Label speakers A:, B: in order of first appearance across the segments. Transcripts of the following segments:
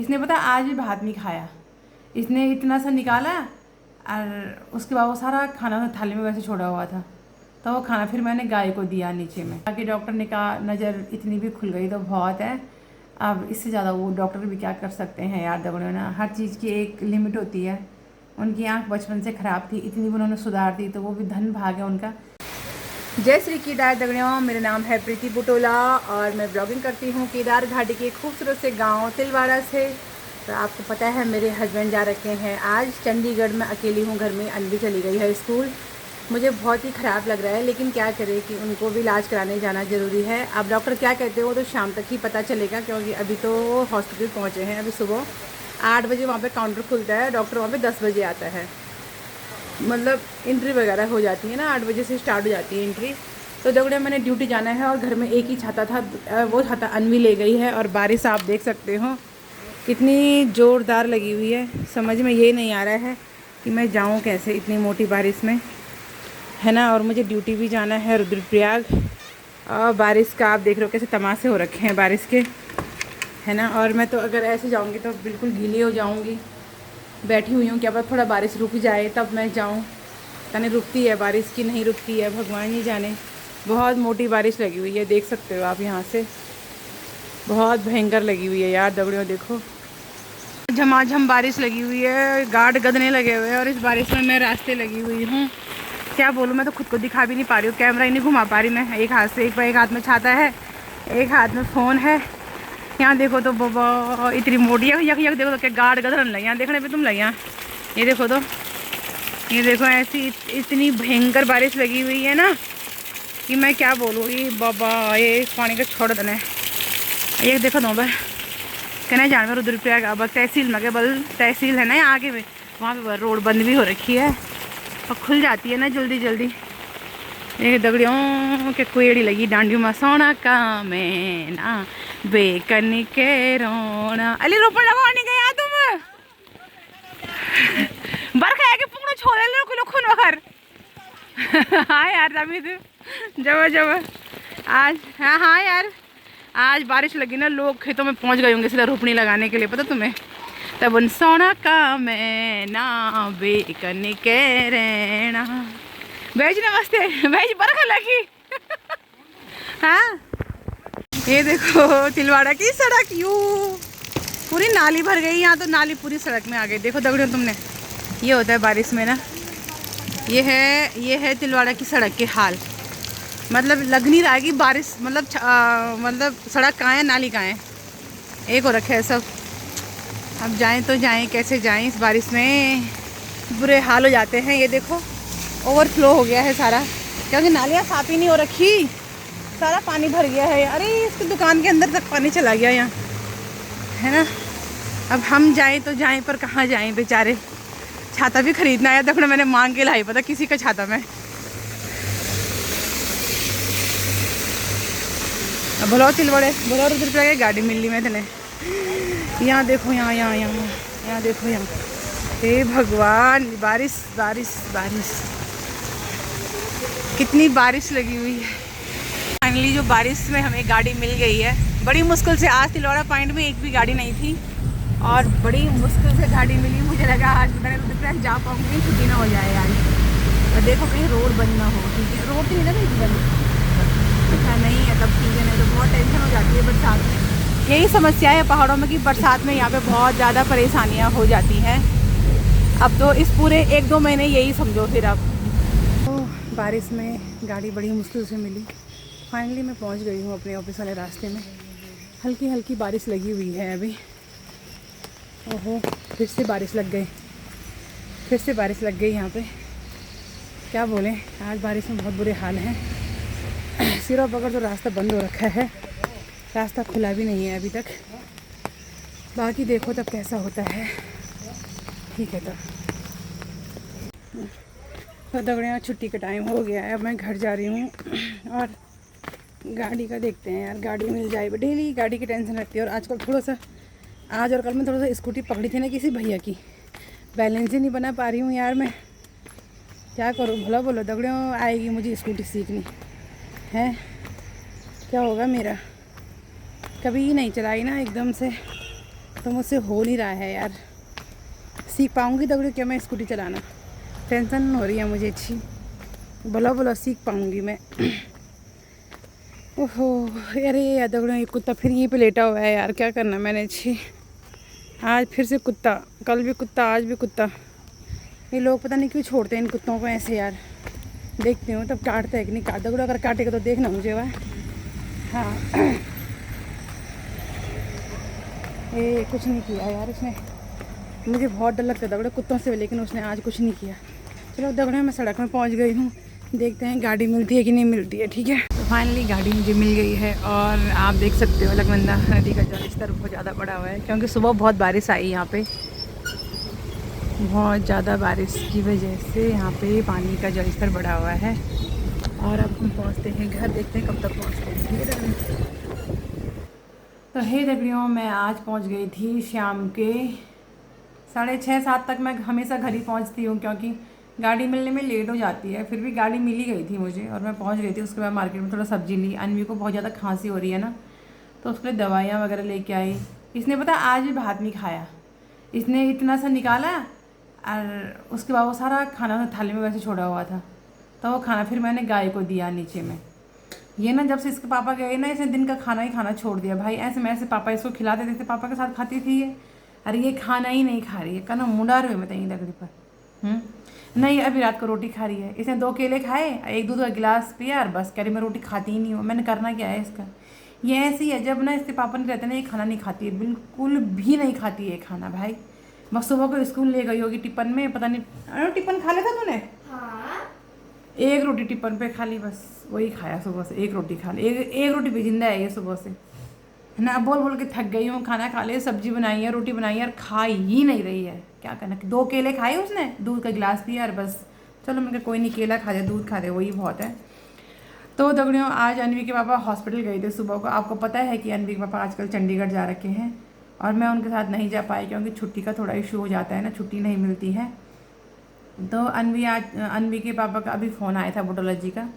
A: इसने पता आज भी भात नहीं खाया। इसने इतना सा निकाला और उसके बाद वो सारा खाना थाली में वैसे छोड़ा हुआ था, तो वो खाना फिर मैंने गाय को दिया नीचे में। बाकी डॉक्टर ने कहा नज़र इतनी भी खुल गई तो बहुत है, अब इससे ज़्यादा वो डॉक्टर भी क्या कर सकते हैं यार। दगड़ियों ना, हर चीज़ की एक लिमिट होती है। उनकी आंख बचपन से ख़राब थी, इतनी भी उन्होंने सुधार दी तो वो भी धन भाग है उनका। जय श्री केदार दगड़ियों, मेरा नाम है प्रीति बुटोला और मैं ब्लॉगिंग करती हूँ केदार घाटी के खूबसूरत से गांव तिलवाड़ा से। तो आपको पता है मेरे हस्बैंड जा रखे हैं आज चंडीगढ़ में, अकेली हूँ घर में। अनवी चली गई है स्कूल। मुझे बहुत ही ख़राब लग रहा है, लेकिन क्या करें कि उनको भी इलाज कराने जाना ज़रूरी है। अब डॉक्टर क्या कहते हो तो शाम तक ही पता चलेगा, क्योंकि अभी तो हॉस्पिटल पहुँचे हैं। अभी सुबह 8 बजे वहाँ पर काउंटर खुलता है, डॉक्टर वहाँ पर 10 बजे आता है। मतलब एंट्री वगैरह हो जाती है ना, 8 बजे से स्टार्ट हो जाती है एंट्री। तो दगड़े मैंने ड्यूटी जाना है और घर में एक ही छाता था, वो छाता अनवी ले गई है। और बारिश आप देख सकते हो कितनी ज़ोरदार लगी हुई है। समझ में ये नहीं आ रहा है कि मैं जाऊं कैसे इतनी मोटी बारिश में, है ना। और मुझे ड्यूटी भी जाना है रुद्रप्रयाग। और बारिश का आप देख रहे हो कैसे तमाशे हो रखे हैं बारिश के, है ना। और मैं तो अगर ऐसे जाऊँगी तो बिल्कुल गीली हो जाऊँगी। बैठी हुई हूँ, क्या पता थोड़ा बारिश रुक जाए तब मैं जाऊँ। तने रुकती है बारिश की नहीं रुकती है, भगवान ही जाने। बहुत मोटी बारिश लगी हुई है, देख सकते हो आप यहाँ से, बहुत भयंकर लगी हुई है यार दगड़ियों। देखो झमाझम बारिश लगी हुई है, गार्ड गदने लगे हुए हैं। और इस बारिश में मैं रास्ते लगी हुई हूँ, क्या बोलूँ, मैं तो खुद को दिखा भी नहीं पा रही हूँ, कैमरा ही नहीं घुमा पा रही मैं। एक हाथ से एक हाथ में छाता है, एक हाथ में फ़ोन है। यहाँ देखो तो बाबा इतनी मोटी है, यक यक देखो तो क्या गार्ड गदन लग यहाँ देखने पे तुम लग यहाँ। ये देखो तो, ये देखो ऐसी इतनी भयंकर बारिश लगी हुई है ना कि मैं क्या बोलूँ। ये बाबा ये पानी का छोड़ देना है। ये देखो दो भाई कहना जानवर रुद्रप्रयाग अब तहसील में के बल तहसील है ना यहाँ आगे में, वहाँ पे रोड बंद भी हो रखी है और खुल जाती है ना जल्दी जल्दी। ये दगड़ियों के कोयड़ी लगी डांडियों में सोना का मैं ना बेकनी के रोना। अली रोपण लगाओ नहीं गया तुम बरखा है कि पुंगड़ो छोले लो किलो खून वखर। हाँ यार जमीद जब जब आज, हाँ हाँ यार आज बारिश लगी ना, लोग खेतों में पहुंच गए होंगे सीधा रोपनी लगाने के लिए, पता तुम्हें। तब उन सोना का मैं ना बेकनी के रहना। भेज नमस्ते भेज बरखा लगी। हाँ ये देखो तिलवाड़ा की सड़क यूँ पूरी नाली भर गई। यहाँ तो नाली पूरी सड़क में आ गई। देखो दगड़ियों तुमने, ये होता है बारिश में ना, ये है तिलवाड़ा की सड़क के हाल। मतलब लग नहीं रहा है कि बारिश मतलब सड़क कहाँ है नाली कहाँ है, एक हो रखा है सब। अब जाएं तो जाएं कैसे जाएं, इस बारिश में बुरे हाल हो जाते हैं। ये देखो ओवरफ्लो हो गया है सारा, क्योंकि नालियाँ साफ ही नहीं हो रखी, सारा पानी भर गया है। अरे इसकी दुकान के अंदर तक पानी चला गया यहाँ, है ना। अब हम जाएं तो जाएं पर कहाँ जाएं बेचारे। छाता भी खरीदना है, देखो मैंने मांग के लाई, पता किसी का छाता मैं। भलो तिलवड़े भलो रुद्रप्रयाग गाड़ी मिल ली मैं तेने। यहाँ देखो यहाँ यहाँ यहाँ यहाँ देखो यहाँ, हे भगवान बारिश बारिश बारिश, कितनी बारिश लगी हुई है। फाइनली जो बारिश में हमें गाड़ी मिल गई है, बड़ी मुश्किल से। आज तिलवाड़ा पॉइंट में एक भी गाड़ी नहीं थी और बड़ी मुश्किल से गाड़ी मिली। मुझे लगा आज मैंने रुद्रप्रयाग जा पाऊँगी, छुट्टी ना हो जाए आज। और देखो कहीं रोड बंद ना हो, ठीक है रोड नहीं ना कहीं बंद, अच्छा नहीं है तब ठीक है, नहीं तो बहुत टेंशन हो जाती है बरसात में। यही समस्या है पहाड़ों में कि बरसात में यहाँ पे बहुत ज़्यादा परेशानियाँ हो जाती हैं। अब तो इस पूरे 1-2 महीने यही समझो फिर। अब तो बारिश में गाड़ी बड़ी मुश्किल से मिली। फाइनली मैं पहुँच गई हूँ अपने ऑफिस वाले रास्ते में। हल्की हल्की बारिश लगी हुई है अभी। ओहो फिर से बारिश लग गई, फिर से बारिश लग गई यहाँ पे। क्या बोलें, आज बारिश में बहुत बुरे हाल हैं। सिरों पकड़ तो रास्ता बंद हो रखा है, रास्ता खुला भी नहीं है अभी तक। बाकी देखो तब कैसा होता है, ठीक है तब। तो दगड़ियाँ छुट्टी का टाइम हो गया है, अब मैं घर जा रही हूँ। और गाड़ी का देखते हैं यार, गाड़ी मिल जाए। डेली गाड़ी की टेंशन रहती है। और आजकल थोड़ा सा, आज और कल में थोड़ा सा स्कूटी पकड़ी थी ना किसी भैया की, बैलेंस ही नहीं बना पा रही हूँ यार मैं। क्या करूँ भला बोलो दगड़ियों, आएगी मुझे स्कूटी सीखनी है, क्या होगा मेरा। कभी नहीं चलाई ना एकदम से, तो मुझसे हो नहीं रहा है यार। सीख पाऊँगी दगड़ियों क्या मैं स्कूटी चलाना? टेंशन हो रही है मुझे अच्छी। बोला बोला सीख पाऊँगी मैं। ओहो अरे यार दगड़ियों, ये कुत्ता फिर यहीं पे लेटा हुआ है यार, क्या करना मैंने अच्छी। आज फिर से कुत्ता, कल भी कुत्ता, आज भी कुत्ता। ये लोग पता नहीं क्यों छोड़ते हैं इन कुत्तों को ऐसे यार। देखती हूँ तब काटता है कि नहीं काट। दगड़ियों अगर काटेगा तो देखना मुझे वह। हाँ ये कुछ नहीं किया यार उसने। मुझे बहुत डर लगता है दगड़ियों कुत्तों से, लेकिन उसने आज कुछ नहीं किया। चलो दगड़ियों मैं सड़क में पहुंच गई हूँ, देखते हैं गाड़ी मिलती है कि नहीं मिलती है। ठीक है, तो फाइनली गाड़ी मुझे मिल गई है। और आप देख सकते हो अलकनंदा नदी का जलस्तर बहुत ज़्यादा बढ़ा हुआ है, क्योंकि सुबह बहुत बारिश आई यहाँ पे। बहुत ज़्यादा बारिश की वजह से यहाँ पे पानी का जलस्तर बढ़ा हुआ है। और अब हम पहुँचते हैं घर, देखते हैं कब तक पहुँचते हैं। तो हे दगड़ियों, मैं आज पहुँच गई थी शाम के 6:30-7 तक। मैं हमेशा घर ही पहुँचती हूँ, क्योंकि गाड़ी मिलने में लेट हो जाती है। फिर भी गाड़ी मिल ही गई थी मुझे और मैं पहुँच गई थी। उसके बाद मार्केट में थोड़ा सब्जी ली। अनवी को बहुत ज़्यादा खांसी हो रही है ना, तो उसके लिए दवाइयाँ वगैरह लेके आई। इसने पता आज भी भात नहीं खाया। इसने इतना सा निकाला और उसके बाद वो सारा खाना थाली में वैसे छोड़ा हुआ था। तो वो खाना फिर मैंने गाय को दिया नीचे में। ये ना जब से इसके पापा गए ना, इसने दिन का खाना ही खाना छोड़ दिया भाई। ऐसे मैं ऐसे पापा इसको खिलाते थे, पापा के साथ खाती थी ये। अरे ये खाना ही नहीं खा रही है, कहना मुंडा रहे मैं तई लकड़ी पर। नहीं, अभी रात को रोटी खा रही है। इसने 2 केले खाए, एक दूध का गिलास पिया और बस कह रही मैं रोटी खाती ही नहीं हूँ। मैंने करना क्या है इसका? ये ऐसी है, जब ना इसके पापा नहीं रहते ना, ये खाना नहीं खाती है, बिल्कुल भी नहीं खाती है खाना भाई। बस सुबह को स्कूल ले गई होगी टिफिन में, पता नहीं टिफिन खा लेता तूने? हाँ। एक रोटी टिफिन पे खा ली, बस वही खाया सुबह से। एक रोटी खा ली, एक रोटी भी जिंदा है ये सुबह से, है ना। बोल बोल के थक गई हूँ। खाना खा ले, सब्जी बनाई है, रोटी बनाई है और खा ही नहीं रही है। क्या करना? 2 केले खाए उसने, दूध का गिलास पिया और बस। चलो मैंने कहा कोई नहीं, केला खा दे, दूध खा दे, वही बहुत है। तो दगड़ियों आज अनवी के पापा हॉस्पिटल गए थे सुबह को। आपको पता है कि अनवी के पापा आजकल चंडीगढ़ जा रखे हैं और मैं उनके साथ नहीं जा पाई, क्योंकि छुट्टी का थोड़ा इशू हो जाता है ना, छुट्टी नहीं मिलती है। तो अनवी के पापा का अभी फ़ोन आया था बुटोलॉजी का।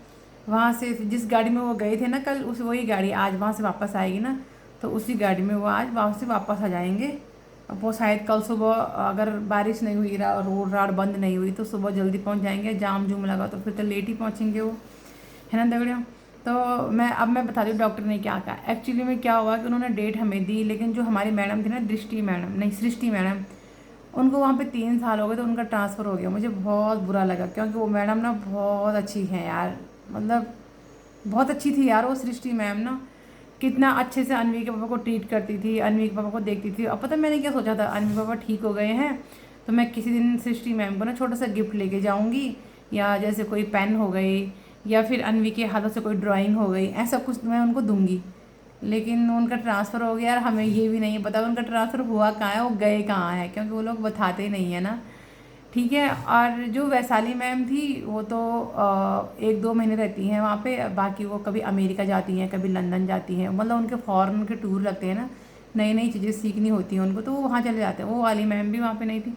A: वहाँ से जिस गाड़ी में वो गए थे ना कल, उस वही गाड़ी आज वहाँ से वापस आएगी ना, तो उसी गाड़ी में वो आज वहाँ से वापस आ जाएंगे। अब वो शायद कल सुबह, अगर बारिश नहीं हुई, रोड राड बंद नहीं हुई, तो सुबह जल्दी पहुँच जाएंगे। जाम जूम लगा तो फिर तो लेट ही पहुँचेंगे वो, है ना दगड़ियों। तो मैं बता दूँ डॉक्टर ने क्या कहा। एक्चुअली में क्या हुआ कि उन्होंने डेट हमें दी, लेकिन जो हमारी मैडम थी ना, सृष्टि मैडम, उनको वहाँ पे 3 साल हो गए तो उनका ट्रांसफ़र हो गया। मुझे बहुत बुरा लगा, क्योंकि वो मैडम ना बहुत अच्छी हैं यार, मतलब बहुत अच्छी थी यार वो सृष्टि मैम ना। कितना अच्छे से अनवी के पापा को ट्रीट करती थी, अनवी के पापा को देखती थी। अब पता मैंने क्या सोचा था, अनवी पापा ठीक हो गए हैं तो मैं किसी दिन सृष्टि मैम को ना छोटा सा गिफ्ट लेके जाऊँगी, या जैसे कोई पेन हो गई, या फिर अनवी के हाथों से कोई ड्राइंग हो गई, ऐसा कुछ मैं उनको दूंगी। लेकिन उनका ट्रांसफ़र हो गया और हमें ये भी नहीं पता उनका ट्रांसफ़र हुआ कहाँ है, वो गए कहाँ है, क्योंकि वो लोग बताते नहीं है ना। ठीक है। और जो वैशाली मैम थी वो तो 1-2 महीने रहती हैं वहाँ पे, बाकी वो कभी अमेरिका जाती हैं, कभी लंदन जाती हैं, मतलब उनके फ़ॉरेन के टूर लगते हैं ना, नई नई चीज़ें सीखनी होती हैं उनको, तो वो वहाँ चले जाते हैं। वो वाली मैम भी वहाँ पे नहीं थी,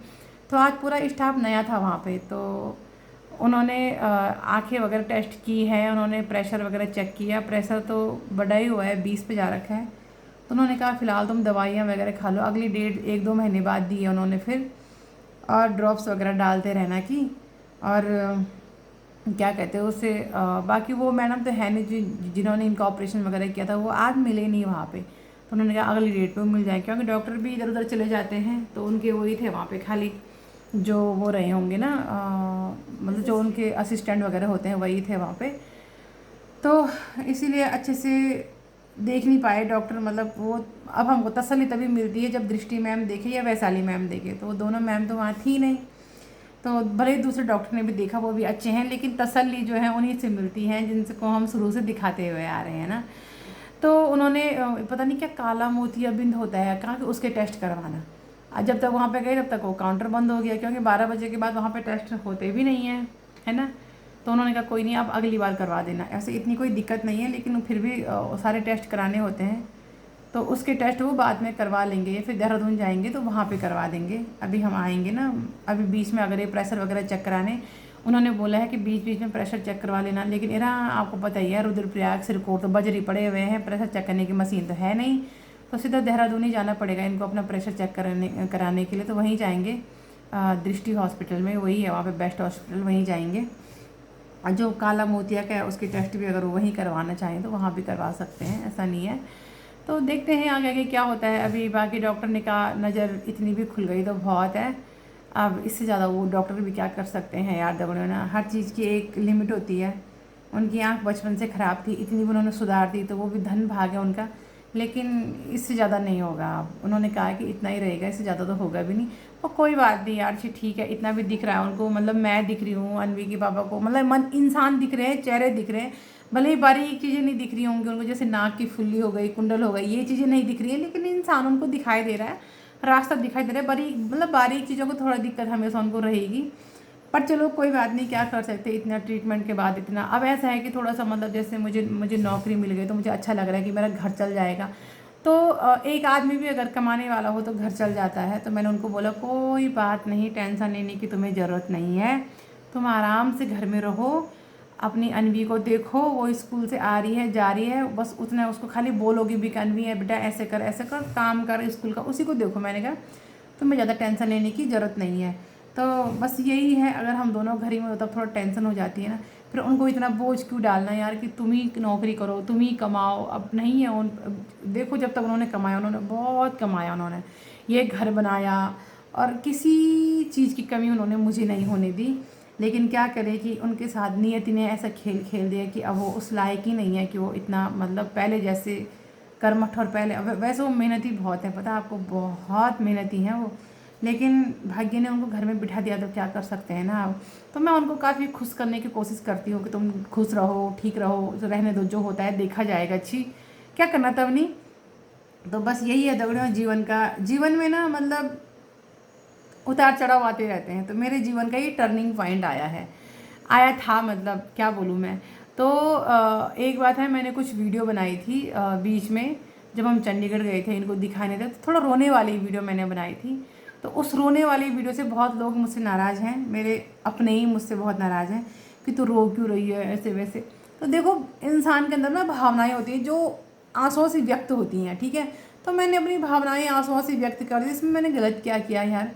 A: तो आज पूरा स्टाफ नया था वहाँ पे। तो उन्होंने आँखें वगैरह टेस्ट की है, उन्होंने प्रेशर वगैरह चेक किया। प्रेशर तो बढ़ा ही हुआ है, 20 पे जा रखा है। तो उन्होंने कहा फ़िलहाल तुम दवाइयाँ वगैरह खा लो, अगली डेट 1-2 महीने बाद दी है उन्होंने फिर, और ड्रॉप्स वगैरह डालते रहना की। और क्या कहते हैं उससे, बाकी वो मैडम तो है नहीं जिन्होंने इनका ऑपरेशन वगैरह किया था, वो आज मिले नहीं वहाँ पे। तो उन्होंने कहा अगली डेट पे मिल जाए, क्योंकि डॉक्टर भी इधर उधर चले जाते हैं, तो उनके वही थे वहाँ पे खाली, जो वो रहे होंगे ना, मतलब जो उनके असिस्टेंट वगैरह होते हैं वही थे वहाँ पे। तो इसीलिए अच्छे से देख नहीं पाए डॉक्टर, मतलब वो। अब हमको तसल्ली तभी मिलती है जब दृष्टि मैम देखे या वैशाली मैम देखे, तो वो दोनों मैम तो वहाँ थी नहीं। तो भले ही दूसरे डॉक्टर ने भी देखा, वो भी अच्छे हैं, लेकिन तसल्ली जो है उन्हीं से मिलती है जिनसे को हम शुरू से दिखाते हुए आ रहे हैं ना। तो उन्होंने पता नहीं क्या काला मोतियाबिंद होता है, कहा कि उसके टेस्ट करवाना। आज जब तक वहाँ पे गए तब तक वो काउंटर बंद हो गया, क्योंकि 12 बजे के बाद वहाँ पे टेस्ट होते भी नहीं हैं, है ना। तो उन्होंने कहा कोई नहीं, आप अगली बार करवा देना, ऐसे इतनी कोई दिक्कत नहीं है, लेकिन फिर भी सारे टेस्ट कराने होते हैं, तो उसके टेस्ट वो बाद में करवा लेंगे। फिर देहरादून जाएंगे तो वहाँ पे करवा देंगे। अभी हम आएंगे ना, अभी बीच में अगर ये प्रेशर वगैरह चेक कराने, उन्होंने बोला है कि बीच बीच में प्रेशर चेक करवा लेना। लेकिन आपको पता ही है रुद्रप्रयाग सिरकोट तो बजरी पड़े हुए हैं, प्रेशर चेक करने की मशीन तो है नहीं। तो सीधा देहरादून ही जाना पड़ेगा इनको अपना प्रेशर चेक कराने के लिए। तो वहीं जाएंगे दृष्टि हॉस्पिटल में, वही है वहाँ पे बेस्ट हॉस्पिटल, वहीं जाएंगे। जो काला मोतिया का है उसकी टेस्ट भी अगर वो वहीं करवाना चाहें तो वहाँ भी करवा सकते हैं, ऐसा नहीं है। तो देखते हैं आगे आगे क्या होता है। अभी बाकी डॉक्टर ने कहा नज़र इतनी भी खुल गई तो बहुत है, अब इससे ज़्यादा वो डॉक्टर भी क्या कर सकते हैं यार। दगड़े ना, हर चीज़ की एक लिमिट होती है। उनकी आंख बचपन से ख़राब थी, इतनी भी उन्होंने सुधार दी तो वो भी धन भाग है उनका, लेकिन इससे ज़्यादा नहीं होगा। अब उन्होंने कहा कि इतना ही रहेगा, इससे ज़्यादा तो होगा भी नहीं। और कोई बात नहीं यार, ठीक है, इतना भी दिख रहा है उनको, मतलब मैं दिख रही हूँ, अनवी के पापा को, मतलब मन इंसान दिख रहे हैं, चेहरे दिख रहे हैं। भले ही बारीक चीज़ें नहीं दिख रही होंगी उनको, जैसे नाक की फुल्ली हो गई, कुंडल हो गई, ये चीज़ें नहीं दिख रही है, लेकिन इंसान उनको दिखाई दे रहा है, रास्ता दिखाई दे रहा है। बारीक मतलब बारीक चीज़ों को थोड़ा दिक्कत हमेशा उनको रहेगी, पर चलो कोई बात नहीं, क्या कर सकते इतना ट्रीटमेंट के बाद इतना। अब ऐसा है कि थोड़ा सा मतलब जैसे मुझे नौकरी मिल गई तो मुझे अच्छा लग रहा है कि मेरा घर चल जाएगा। तो एक आदमी भी अगर कमाने वाला हो तो घर चल जाता है। तो मैंने उनको बोला कोई बात नहीं, टेंशन लेने की तुम्हें ज़रूरत नहीं है, तुम आराम से घर में रहो, अपनी अनवी को देखो, वो स्कूल से आ रही है जा रही है, बस उतना उसको खाली बोलोगी भी कि अनवी है बेटा ऐसे कर काम कर स्कूल का, उसी को देखो। मैंने कहा तुम्हें ज़्यादा टेंशन लेने की ज़रूरत नहीं है। तो बस यही है, अगर हम दोनों घर ही में हो तब थोड़ा टेंशन हो जाती है ना। फिर उनको इतना बोझ क्यों डालना यार कि तुम ही नौकरी करो, तुम ही कमाओ। अब नहीं है उन, देखो जब तक उन्होंने कमाया, उन्होंने बहुत कमाया, उन्होंने ये घर बनाया और किसी चीज़ की कमी उन्होंने मुझे नहीं होने दी। लेकिन क्या करे कि उनके साथ नियति ने ऐसा खेल खेल दिया कि अब वो उस लायक ही नहीं है कि वो इतना मतलब पहले जैसे कर्मठ, और पहले वैसे वो मेहनती बहुत है, पता है आपको, बहुत मेहनती हैं वो, लेकिन भाग्य ने उनको घर में बिठा दिया तो क्या कर सकते हैं ना। तो मैं उनको काफ़ी खुश करने की कोशिश करती हूँ कि तुम खुश रहो, ठीक रहो, तो रहने दो, जो होता है देखा जाएगा, अच्छी क्या करना तब नहीं। तो बस यही है दगड़ियों जीवन का, जीवन में ना मतलब उतार चढ़ाव आते रहते हैं। तो मेरे जीवन का ये टर्निंग पॉइंट आया था, मतलब क्या बोलूँ मैं। तो एक बात है, मैंने कुछ वीडियो बनाई थी बीच में जब हम चंडीगढ़ गए थे, इनको दिखाने थे, तो थोड़ा रोने वाली वीडियो मैंने बनाई थी। तो उस रोने वाली वीडियो से बहुत लोग मुझसे नाराज़ हैं, मेरे अपने ही मुझसे बहुत नाराज़ हैं कि तू रो क्यों रही है ऐसे वैसे। तो देखो इंसान के अंदर ना भावनाएं होती हैं जो आंसुओं से व्यक्त होती हैं, ठीक है। तो मैंने अपनी भावनाएं आंसुओं से व्यक्त कर दी, इसमें मैंने गलत क्या किया यार।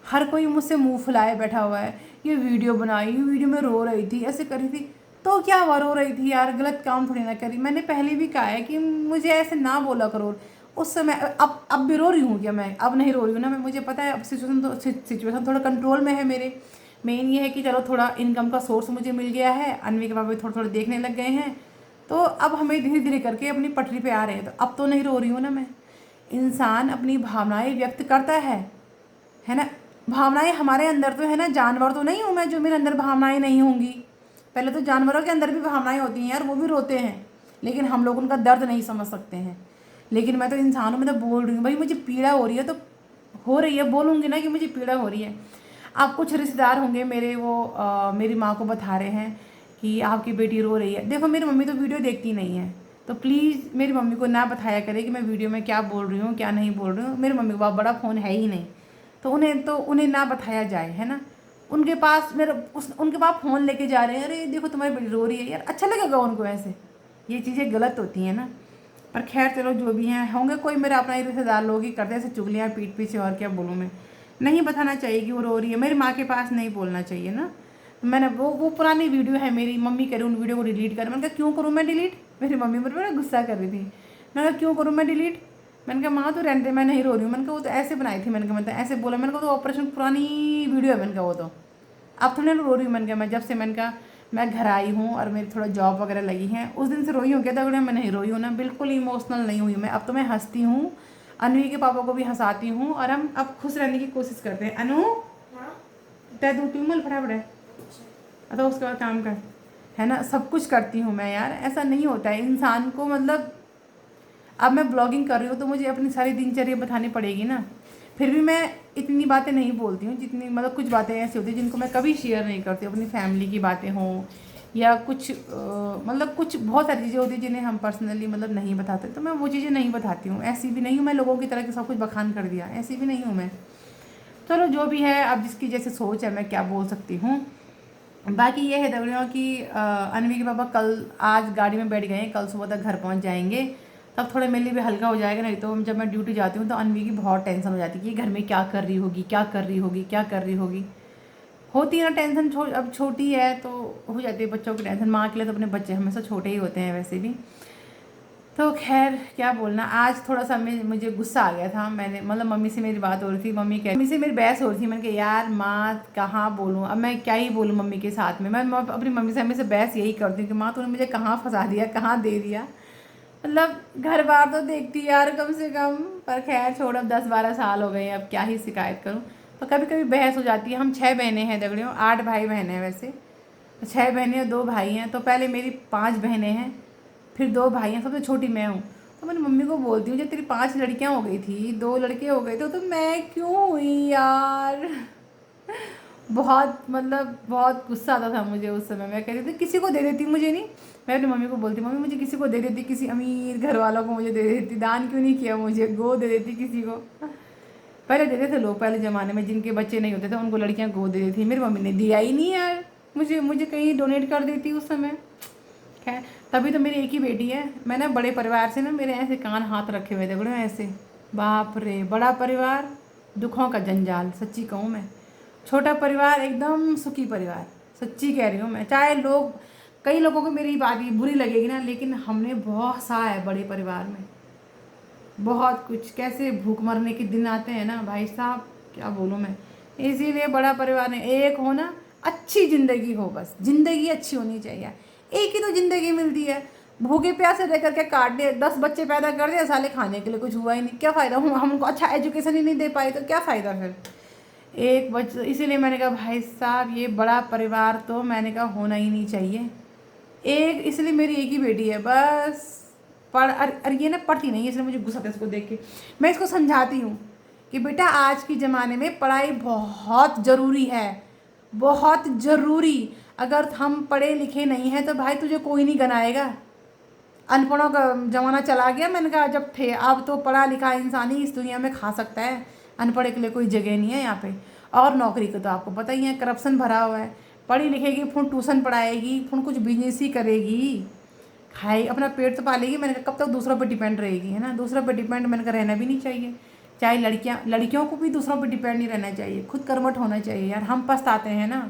A: हर कोई मुझसे मुंह फुलाए बैठा हुआ है, ये वीडियो बनाई, ये वीडियो में रो रही थी, ऐसे करी थी, तो क्या हुआ, रो रही थी यार, गलत काम थोड़ी ना करी। मैंने पहले भी कहा है कि मुझे ऐसे ना बोला करो उस समय। अब भी रो रही हूँ क्या मैं? अब नहीं रो रही हूँ ना मैं, मुझे पता है अब सिचुएशन थोड़ा कंट्रोल में है मेरे। मेन ये है कि चलो थोड़ा इनकम का सोर्स मुझे मिल गया है, अनवी के पापा भी थोड़ा थोड़ा देखने लग गए हैं, तो अब हमें धीरे धीरे करके अपनी पटरी पे आ रहे हैं। तो अब तो नहीं रो रही हूँ ना मैं। इंसान अपनी भावनाएं व्यक्त करता है ना। भावनाएं हमारे अंदर तो है ना, जानवर तो नहीं हूँ मैं जो मेरे अंदर भावनाएं नहीं होंगी। पहले तो जानवरों के अंदर भी भावनाएं होती हैं यार, वो भी रोते हैं, लेकिन हम लोग उनका दर्द नहीं समझ सकते हैं। लेकिन मैं तो इंसान हूँ, मैं तो बोल रही हूँ भाई मुझे पीड़ा हो रही है तो हो रही है, बोलूँगी ना कि मुझे पीड़ा हो रही है। आप कुछ रिश्तेदार होंगे मेरे, वो मेरी माँ को बता रहे हैं कि आपकी बेटी रो रही है। देखो मेरी मम्मी तो वीडियो देखती नहीं है, तो प्लीज़ मेरी मम्मी को ना बताया करे कि मैं वीडियो में क्या बोल रही हूँ क्या नहीं बोल रही हूँ। मेरी मम्मी के पास बड़ा फ़ोन है ही नहीं, तो उन्हें ना बताया जाए, है ना। उनके पास उनके पास फ़ोन लेके जा रहे हैं, अरे देखो तुम्हारी बेटी रो रही है, यार अच्छा लगेगा उनको ऐसे? ये चीज़ें गलत होती हैं ना। पर खैर चलो जो भी हैं, होंगे कोई मेरा अपना ही रिश्तेदार लोग ही करते ऐसे चुगलियाँ पीठ पीछे, और क्या बोलूँ मैं। नहीं बताना चाहिए कि वो रो रही है, मेरी माँ के पास नहीं बोलना चाहिए ना। मैंने वो पुरानी वीडियो है, मेरी मम्मी कह रही उन वीडियो को डिलीट कर। मैंने कहा क्यों करूँ मैं डिलीट? मेरी मम्मी मुझे बड़ा गुस्सा कर रही थी। मैंने कहा क्यों करूँ मैं डिलीट? मैंने कहा माँ तो रहने दे, मैं नहीं रो रही हूँ। मैंने कहा वो तो ऐसे बनाई थी, मैंने कहा मतलब ऐसे बोला, मैंने कहा तो ऑपरेशन पुरानी वीडियो है, मैंने कहा वो तो अब थोड़ी ना रो रही हूँ। मैंने कहा मैं जब से मैंने कहा मैं घर आई हूँ और मेरी थोड़ा जॉब वगैरह लगी है, उस दिन से रोई हूँ क्या दगड़े? मैं नहीं रोई हूँ ना, बिल्कुल इमोशनल नहीं हुई मैं। अब तो मैं हंसती हूँ, अनु के पापा को भी हंसाती हूँ, और हम अब खुश रहने की कोशिश करते हैं। अनु तय दूँ ट्यूमल फटाफट, तो उसके बाद काम कर, है ना। सब कुछ करती हूँ मैं यार, ऐसा नहीं होता है इंसान को। मतलब अब मैं ब्लॉगिंग कर रही हूँ तो मुझे अपनी सारी दिनचर्या बतानी पड़ेगी ना। फिर भी मैं इतनी बातें नहीं बोलती हूँ जितनी, मतलब कुछ बातें ऐसी होती हैं जिनको मैं कभी शेयर नहीं करती, अपनी फैमिली की बातें हों या कुछ मतलब कुछ बहुत सारी चीज़ें होती हैं जिन्हें हम पर्सनली मतलब नहीं बताते, तो मैं वो चीज़ें नहीं बताती हूँ। ऐसी भी नहीं हूँ मैं लोगों की तरह के सब कुछ बखान कर दिया, ऐसी भी नहीं हूँ मैं। चलो जो भी है, अब जिसकी जैसे सोच है मैं क्या बोल सकती हूँ। बाकी ये है दगड़ियों कि अनवी के पापा आज गाड़ी में बैठ गए हैं, कल सुबह तक घर पहुँच जाएंगे। तब थोड़ा मेरे लिए भी हल्का हो जाएगा। नहीं तो जब मैं ड्यूटी जाती हूँ तो अनवी की बहुत टेंशन हो जाती है कि घर में क्या कर रही होगी, क्या कर रही होगी, क्या कर रही होगी। होती है ना टेंशन, अब छोटी है तो हो जाती है बच्चों की टेंशन। माँ के लिए तो अपने बच्चे हमेशा छोटे ही होते हैं वैसे भी। तो खैर क्या बोलना, आज थोड़ा सा मुझे गुस्सा आ गया था। मैंने मतलब मम्मी से मेरी बात हो रही थी, मम्मी से मेरी बहस हो रही थी। मैंने कहा यार माँ कहाँ बोलूँ, अब मैं क्या ही बोलूँ मम्मी के साथ में। मैं अपनी मम्मी से हमेशा बहस यही करती हूँ कि माँ तूने मुझे कहाँ फंसा दिया, कहाँ दे दिया। मतलब घर बार तो देखती यार कम से कम। पर खैर छोड़, अब 10-12 साल हो गए, अब क्या ही शिकायत करूँ। तो कभी कभी बहस हो जाती है। हम 6 बहनें हैं दगड़ियों, 8 भाई बहन हैं वैसे। 6 बहनें और 2 भाई हैं। तो पहले मेरी 5 बहनें हैं, फिर 2 भाई हैं, सबसे छोटी मैं हूँ। तो मैंने मम्मी को बोलती हूँ जब तेरी 5 लड़कियाँ हो गई थी, 2 लड़के हो गए थे, तो मैं क्यों हुई यार। बहुत मतलब बहुत गुस्सा आता था मुझे उस समय। मैं कहती थी किसी को दे देती, मुझे नहीं। मैं अपनी मम्मी को बोलती, मम्मी मुझे किसी को दे देती, किसी अमीर घर वालों को मुझे दे देती, दान क्यों नहीं किया, मुझे गो दे देती किसी को। पहले देते थे लोग, पहले ज़माने में जिनके बच्चे नहीं होते थे उनको लड़कियां गोद दे देती थी। मेरी मम्मी ने दिया ही नहीं यार, मुझे कहीं डोनेट कर देती उस समय। खैर तभी तो मेरी एक ही बेटी है। मैं ना बड़े परिवार से ना, मेरे ऐसे कान हाथ रखे हुए थे बड़े ऐसे, बाप रे बड़ा परिवार दुखों का जंजाल, सच्ची कहूँ मैं। छोटा परिवार एकदम सुखी परिवार, सच्ची कह रही हूँ मैं। चाहे लोग, कई लोगों को मेरी बात ये बुरी लगेगी ना, लेकिन हमने बहुत सहा है बड़े परिवार में, बहुत कुछ। कैसे भूख मरने के दिन आते हैं ना भाई साहब, क्या बोलूँ मैं। इसीलिए बड़ा परिवार ने एक हो ना, अच्छी ज़िंदगी हो, बस ज़िंदगी अच्छी होनी चाहिए। एक ही तो ज़िंदगी मिलती है, भूखे प्यासे रह करके काट दिए, 10 बच्चे पैदा कर दिए, साले खाने के लिए कुछ हुआ ही नहीं, क्या फ़ायदा। हमको अच्छा एजुकेशन ही नहीं दे पाए तो क्या फ़ायदा फिर। एक बच्चा, इसीलिए मैंने कहा भाई साहब ये बड़ा परिवार तो मैंने कहा होना ही नहीं चाहिए। एक इसलिए मेरी एक ही बेटी है बस। और ये ना पढ़ती नहीं है, इसलिए मुझे गुस्सा आता है इसको देख के। मैं इसको समझाती हूँ कि बेटा आज के ज़माने में पढ़ाई बहुत ज़रूरी है, बहुत ज़रूरी। अगर हम पढ़े लिखे नहीं हैं तो भाई तुझे कोई नहीं गनाएगा। अनपढ़ों का ज़माना चला गया, मैंने कहा जब थे। अब तो पढ़ा लिखा इंसान ही इस दुनिया में खा सकता है, अनपढ़े के लिए कोई जगह नहीं है यहाँ पे। और नौकरी का तो आपको पता ही है, करप्शन भरा हुआ है। पढ़ी लिखेगी फिर ट्यूशन पढ़ाएगी, फिर कुछ बिजनेस ही करेगी, खाए अपना पेट तो पालेगी। मैंने कहा कब तक दूसरों पर डिपेंड रहेगी, है ना। दूसरों पर डिपेंड मैंने कहा रहना भी नहीं चाहिए। चाहे लड़कियों को भी दूसरों पर डिपेंड नहीं रहना चाहिए, खुद कर्मठ होना चाहिए यार। हम पछताते हैं ना,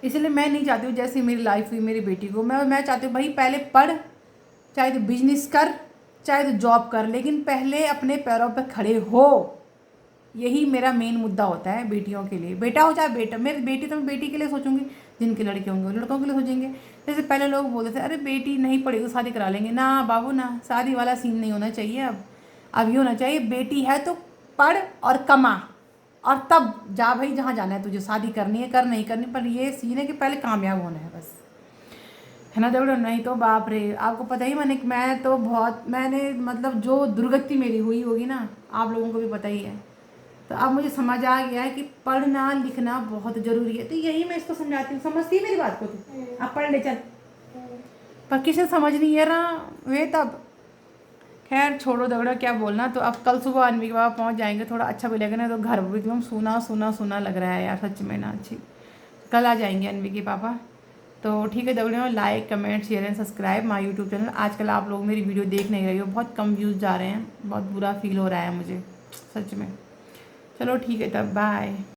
A: इसलिए मैं नहीं चाहती हूँ जैसी मेरी लाइफ हुई मेरी बेटी को। मैं चाहती हूँ भाई पहले पढ़, चाहे तो बिजनेस कर, चाहे तो जॉब कर, लेकिन पहले अपने पैरों पर खड़े हो। यही मेरा मेन मुद्दा होता है बेटियों के लिए। बेटा हो चाहे बेटा, मेरी बेटी तो मैं बेटी के लिए सोचूंगी, जिनके लड़के होंगे वो लड़कों के लिए सोचेंगे। जैसे पहले लोग बोलते थे अरे बेटी नहीं पढ़ेगी तो शादी करा लेंगे, ना बाबू ना, शादी वाला सीन नहीं होना चाहिए। अब ये होना चाहिए बेटी है तो पढ़ और कमा, और तब जा भाई जहाँ जाना है तुझे, शादी करनी है कर, नहीं करनी, पर ये सीन है कि पहले कामयाब होना है बस, है ना देखो। नहीं तो बाप रे, आपको पता ही मैं तो बहुत, मैंने मतलब जो दुर्गति मेरी हुई होगी ना, आप लोगों को भी पता ही है। तो अब मुझे समझ आ गया है कि पढ़ना लिखना बहुत ज़रूरी है। तो यही मैं इसको समझाती हूँ, समझती है मेरी बात को तो। आप पढ़ ले चल, पर किसी समझ नहीं है ना वे तब। खैर छोड़ो दगड़ा, क्या बोलना। तो अब कल सुबह अनवी के बाबा पहुँच जाएंगे, थोड़ा अच्छा भी लगेगा ना। तो घर भी एकदम सूना सूना सूना लग रहा है यार सच में ना। अच्छी कल आ जाएंगे अनवी के पापा। तो ठीक है दगड़ियों, like comment share and subscribe my YouTube channel. आजकल आप लोग मेरी वीडियो देख नहीं रहे हो, बहुत कम व्यूज़ जा रहे हैं, बहुत बुरा फील हो रहा है मुझे सच में। चलो ठीक है तब, बाय।